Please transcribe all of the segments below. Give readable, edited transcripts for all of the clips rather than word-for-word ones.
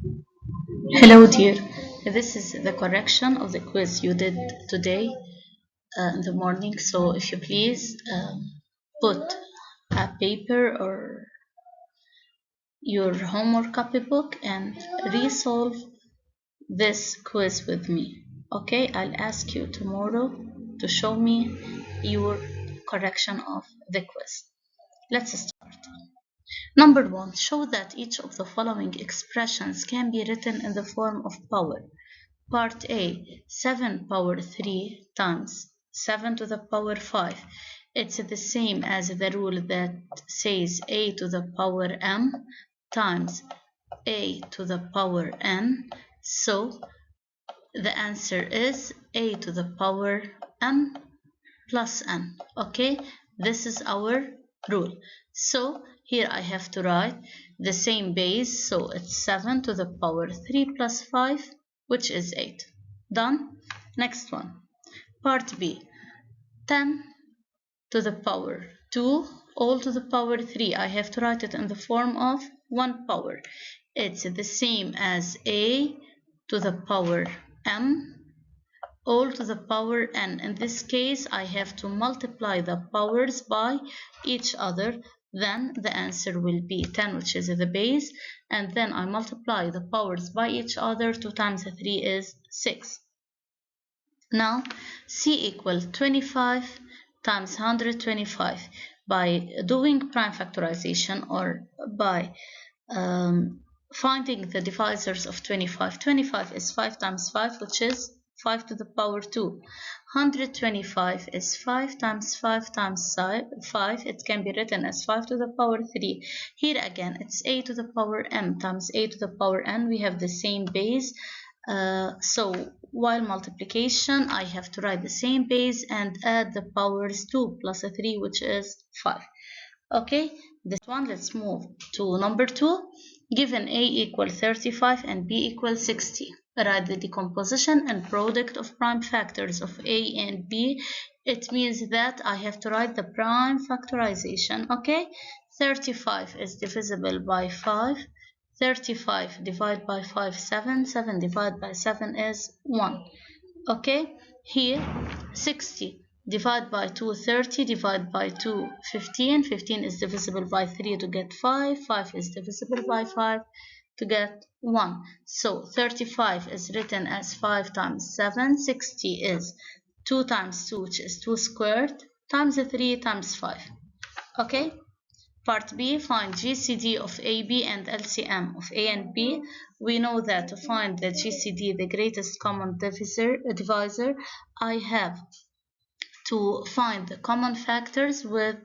Hello, dear. This is the correction of the quiz you did today in the morning. So, if you please put a paper or your homework copybook and resolve this quiz with me. Okay, I'll ask you tomorrow to show me your correction of the quiz. Let's start. Number 1. Show that each of the following expressions can be written in the form of power. Part A, 7 power 3 times 7 to the power 5. It's the same as the rule that says a to the power m times a to the power n. So the answer is a to the power m plus n. Okay, this is our rule. So here I have to write the same base, so it's 7 to the power 3 plus 5, which is 8. Done. Next one. Part B. 10 to the power 2 all to the power 3. I have to write it in the form of 1 power. It's the same as a to the power m all to the power n. In this case, I have to multiply the powers by each other. Then the answer will be 10, which is the base. And then I multiply the powers by each other. 2 times 3 is 6. Now, C equal 25 times 125. By doing prime factorization or by finding the divisors of 25. 25 is 5 times 5, which is 5 to the power 2. 125 is 5 times 5 times 5. It can be written as 5 to the power 3. Here again, it's a to the power m times a to the power n. We have the same base. So while multiplication, I have to write the same base and add the powers 2 plus a 3, which is 5. Okay, this one, let's move to number 2. Given a equal 35 and b equal 60. Write the decomposition and product of prime factors of a and b. It means that I have to write the prime factorization. Okay, 35 is divisible by 5. 35 divided by 5, 7. 7 divided by 7 is 1. Okay, here 60 divided by 2, 30, divided by 2, 15. 15 is divisible by 3 to get 5. 5 is divisible by 5 to get 1. So 35 is written as 5 times 7. 60 is 2 times 2, which is 2 squared, times 3 times 5. Okay? Part B, find GCD of AB and LCM of A and B. We know that to find the GCD, the greatest common divisor, I have to find the common factors with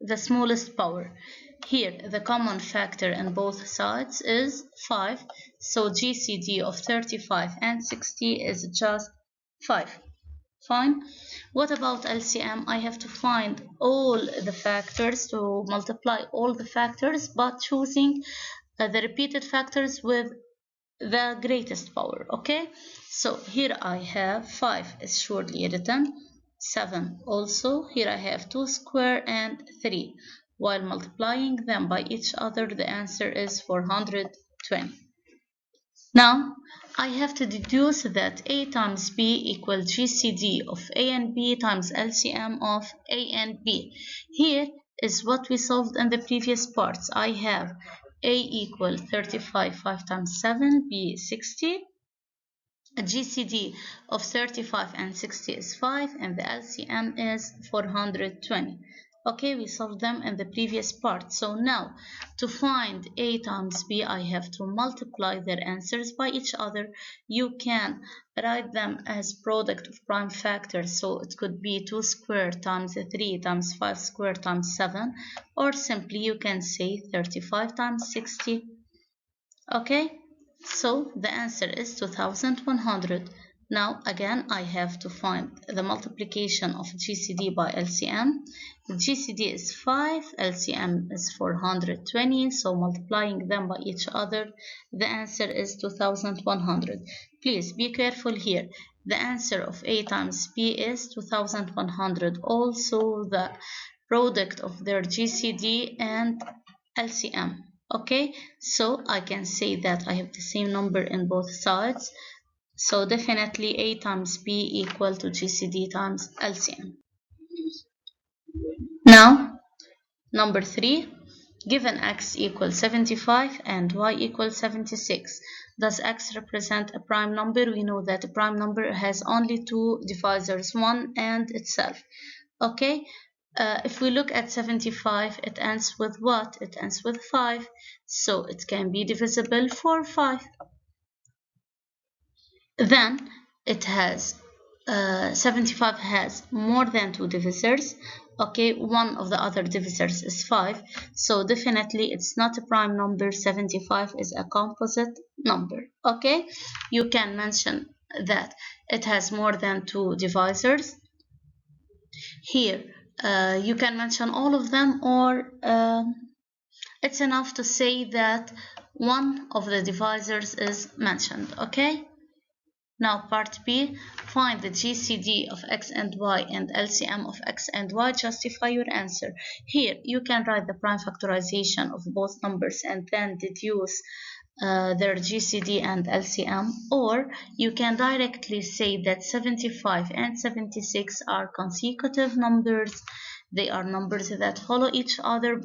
the smallest power. Here, the common factor in both sides is 5, so GCD of 35 and 60 is just 5. Fine. What about LCM? I have to find all the factors, to multiply all the factors, but choosing the repeated factors with the greatest power. Okay, so here I have 5 is surely written, 7 also. Here I have 2 square and 3. While multiplying them by each other, the answer is 420. Now, I have to deduce that A times B equals GCD of A and B times LCM of A and B. Here is what we solved in the previous parts. I have A equal 35, 5 times 7, B 60. A GCD of 35 and 60 is 5, and the LCM is 420. Okay, we solved them in the previous part. So now, to find A times B, I have to multiply their answers by each other. You can write them as product of prime factors. So it could be 2 squared times 3 times 5 squared times 7. Or simply you can say 35 times 60. Okay? So the answer is 2100. Now again I have to find the multiplication of GCD by LCM. The GCD is 5, LCM is 420, so multiplying them by each other, the answer is 2100. Please be careful here. The answer of A times B is 2100. Also the product of their GCD and LCM. Okay, so I can say that I have the same number in both sides. So definitely A times B equal to GCD times LCM. Now, number 3, given x equals 75 and y equals 76, does x represent a prime number? We know that a prime number has only two divisors, 1 and itself. Okay, if we look at 75, it ends with what? It ends with 5, so it can be divisible for 5. Then it has 75 has more than two divisors. Okay, one of the other divisors is 5, so definitely it's not a prime number. 75 is a composite number. Okay, you can mention that it has more than two divisors. Here you can mention all of them, or it's enough to say that one of the divisors is mentioned. Okay, now part B, find the GCD of x and y and LCM of x and y. Justify your answer. Here you can write the prime factorization of both numbers and then deduce their GCD and LCM, or you can directly say that 75 and 76 are consecutive numbers. They are numbers that follow each other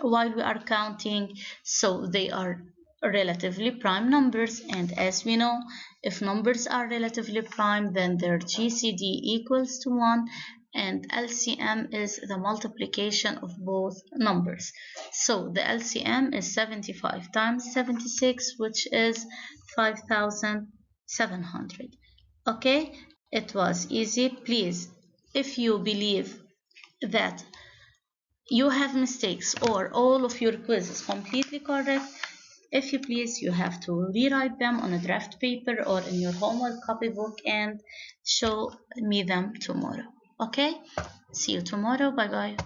while we are counting, so they are relatively prime numbers. And as we know, if numbers are relatively prime, then their GCD equals to 1, and LCM is the multiplication of both numbers. So the LCM is 75 times 76, which is 5,700. Okay, it was easy. Please, if you believe that you have mistakes or all of your quiz is completely correct, if you please, you have to rewrite them on a draft paper or in your homework copybook and show me them tomorrow. Okay, see you tomorrow. Bye bye.